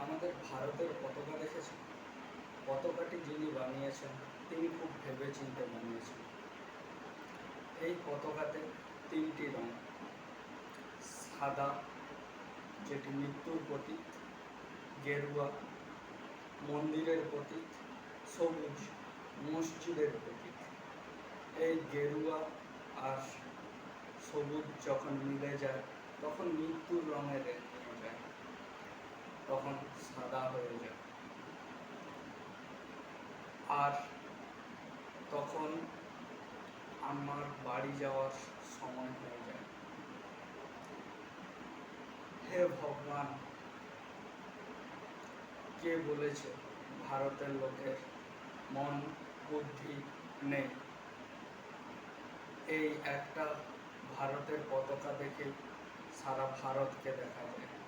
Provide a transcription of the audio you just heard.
আমাদের ভারতের পতাকা দেখেছেন? পতাকাটি যিনি বানিয়েছেন তিনি খুব ভেবেচিন্তে বানিয়েছেন। এই পতাকাতে তিনটি রঙ, সাদা যেটি মৃত্যুর প্রতীক, গেরুয়া মন্দিরের প্রতীক, সবুজ মসজিদের প্রতীক। এই গেরুয়া আর সবুজ যখন মিলে যায় তখন মৃত্যুর রঙে নিয়ে যায়, তখন সাদা হয়ে যায়। আর তখন আমার বাড়ি যাওয়ার সময় হয়ে যায়। হে ভগবান, কে বলেছে ভারতের লোকের মন বুদ্ধি নেই? এই একটা ভারতের পতাকা দেখে সারা ভারতকে দেখা যায়।